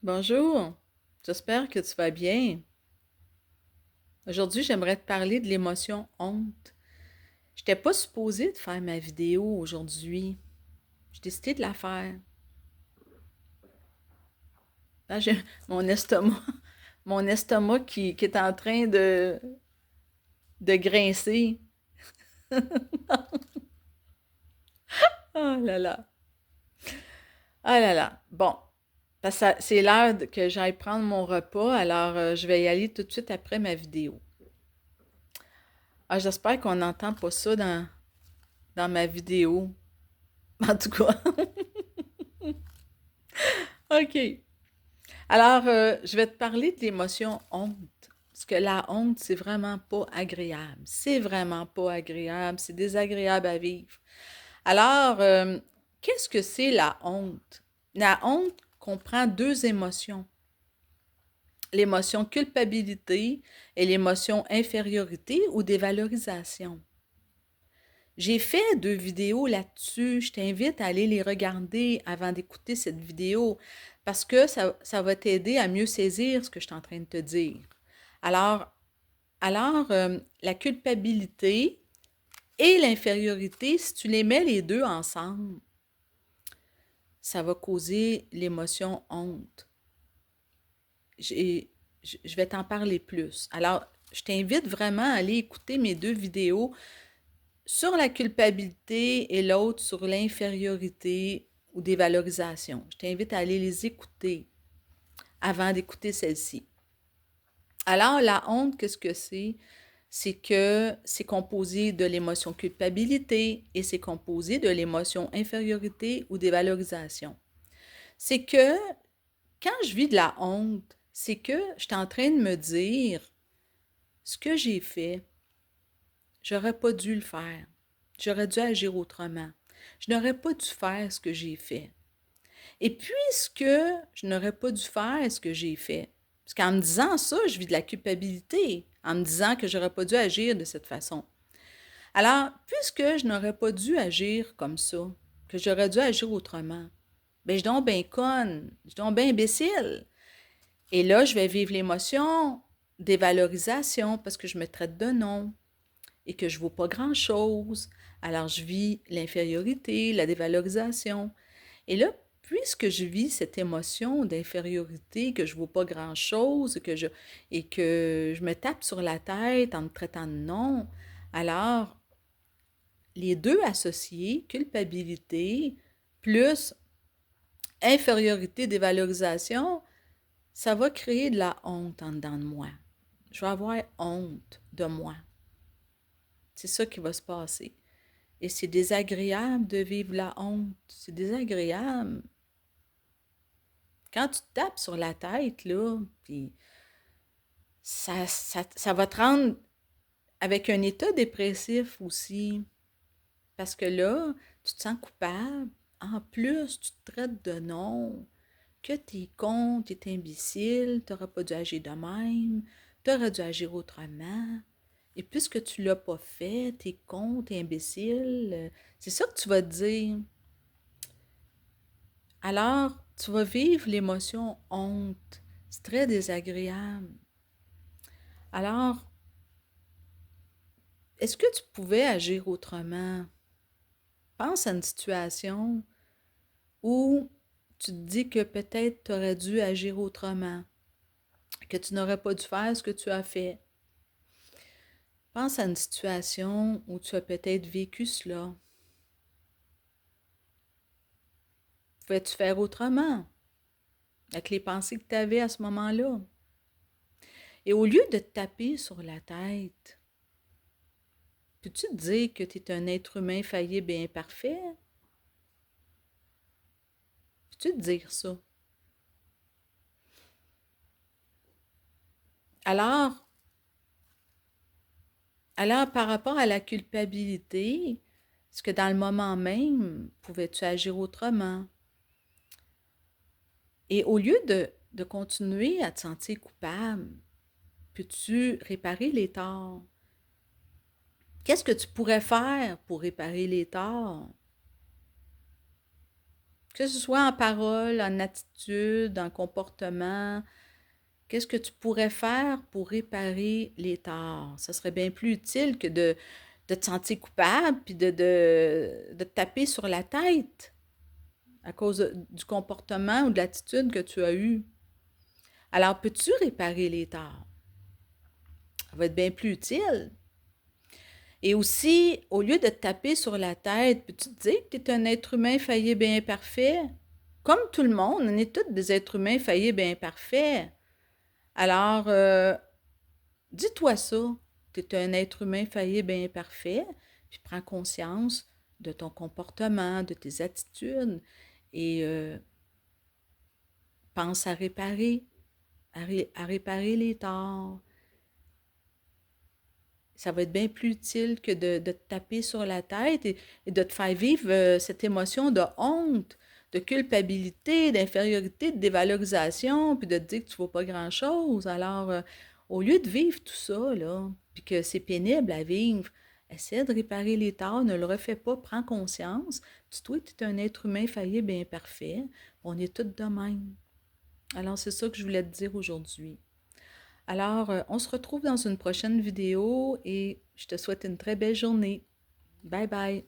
Bonjour, j'espère que tu vas bien. Aujourd'hui, j'aimerais te parler de l'émotion honte. Je n'étais pas supposée de faire ma vidéo aujourd'hui. J'ai décidé de la faire. Là, j'ai mon estomac, mon estomac qui est en train de grincer. Oh là là. Ah là là. Bon, parce que c'est l'heure que j'aille prendre mon repas, alors je vais y aller tout de suite après ma vidéo. Ah, j'espère qu'on n'entend pas ça dans ma vidéo. En tout cas. OK. Alors, je vais te parler de l'émotion honte. Parce que la honte, c'est vraiment pas agréable. C'est vraiment pas agréable. C'est désagréable à vivre. Alors, qu'est-ce que c'est la honte? La honte comprend deux émotions. L'émotion culpabilité et l'émotion infériorité ou dévalorisation. J'ai fait deux vidéos là-dessus. Je t'invite à aller les regarder avant d'écouter cette vidéo parce que ça va t'aider à mieux saisir ce que je suis en train de te dire. Alors, la culpabilité et l'infériorité, si tu les mets les deux ensemble, ça va causer l'émotion honte. J'ai- je vais t'en parler plus. Alors, je t'invite vraiment à aller écouter mes deux vidéos sur la culpabilité et l'autre sur l'infériorité ou dévalorisation. Je t'invite à aller les écouter avant d'écouter celle-ci. Alors, la honte, qu'est-ce que c'est? C'est que c'est composé de l'émotion culpabilité et c'est composé de l'émotion infériorité ou dévalorisation. C'est que quand je vis de la honte, c'est que je suis en train de me dire ce que j'ai fait, j'aurais pas dû le faire. J'aurais dû agir autrement. Je n'aurais pas dû faire ce que j'ai fait. Et puisque je n'aurais pas dû faire ce que j'ai fait, parce qu'en me disant ça, je vis de la culpabilité, en me disant que j'aurais pas dû agir de cette façon. Alors, puisque je n'aurais pas dû agir comme ça, que j'aurais dû agir autrement, ben je suis donc bien conne, je suis donc bien imbécile. Et là, je vais vivre l'émotion dévalorisation parce que je me traite de non et que je ne vaux pas grand-chose. Alors, je vis l'infériorité, la dévalorisation. Et là, puisque je vis cette émotion d'infériorité, que je ne vaux pas grand-chose, et que je me tape sur la tête en me traitant de non, alors les deux associés, culpabilité plus infériorité, dévalorisation, ça va créer de la honte en dedans de moi. Je vais avoir honte de moi. C'est ça qui va se passer. Et c'est désagréable de vivre la honte. C'est désagréable. Quand tu te tapes sur la tête, là, puis ça va te rendre avec un état dépressif aussi. Parce que là, tu te sens coupable. En plus, tu te traites de non, que t'es con, t'es imbécile, t'aurais pas dû agir de même, t'aurais dû agir autrement. Et puisque tu l'as pas fait, t'es con, t'es imbécile, c'est ça que tu vas te dire. Alors, tu vas vivre l'émotion honte. C'est très désagréable. Alors, est-ce que tu pouvais agir autrement? Pense à une situation où tu te dis que peut-être tu aurais dû agir autrement, que tu n'aurais pas dû faire ce que tu as fait. Pense à une situation où tu as peut-être vécu cela. Pouvais-tu faire autrement avec les pensées que tu avais à ce moment-là? Et au lieu de te taper sur la tête, peux-tu te dire que tu es un être humain faillible et imparfait? Peux-tu te dire ça? Alors, alors, par rapport à la culpabilité, est-ce que dans le moment même, pouvais-tu agir autrement? Et au lieu de continuer à te sentir coupable, peux-tu réparer les torts? Qu'est-ce que tu pourrais faire pour réparer les torts? Que ce soit en parole, en attitude, en comportement, qu'est-ce que tu pourrais faire pour réparer les torts? Ça serait bien plus utile que de te sentir coupable puis de te taper sur la tête à cause du comportement ou de l'attitude que tu as eu. Alors, peux-tu réparer les torts? Ça va être bien plus utile. Et aussi, au lieu de te taper sur la tête, peux-tu te dire que tu es un être humain faillible et imparfait? Comme tout le monde, on est tous des êtres humains faillibles et imparfaits. Alors, dis-toi ça. Tu es un être humain faillible et imparfait, puis prends conscience de ton comportement, de tes attitudes, et pense à réparer, à réparer les torts. Ça va être bien plus utile que de te taper sur la tête et de te faire vivre cette émotion de honte, de culpabilité, d'infériorité, de dévalorisation, puis de te dire que tu ne vaux pas grand-chose. Alors, au lieu de vivre tout ça, là, puis que c'est pénible à vivre, essaie de réparer les torts, ne le refais pas, prends conscience. Toi, tu es un être humain faillible et imparfait. On est tous de même. Alors, c'est ça que je voulais te dire aujourd'hui. Alors, on se retrouve dans une prochaine vidéo et je te souhaite une très belle journée. Bye bye.